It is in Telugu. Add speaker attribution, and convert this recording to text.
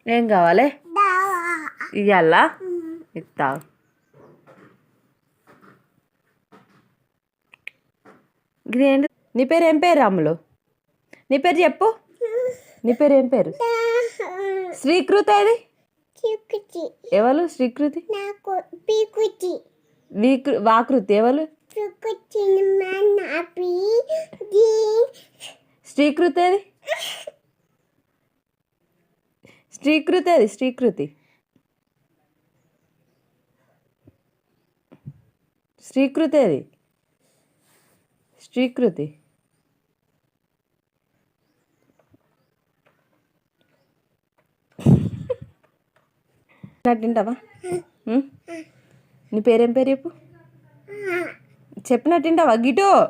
Speaker 1: ఏం కావాలి ఇయ్యాలా ఇస్తా. ఇదేంటి? నీ పేరు ఏం పేరు రాములు? నీ పేరు చెప్పు. నీ పేరు ఏం పేరు? శ్రీకృతి. ఏది ఎవరు? శ్రీకృతి. వాకృతి ఎవరు? శ్రీకృతి. ఏది శ్రీకృతి? ఏది శ్రీకృతి? శ్రీకృతి. ఏది శ్రీకృతి? తింటావా? నీ పేరేం పేరు చెప్పు. చెప్పినట్టు తింటావా గిటో?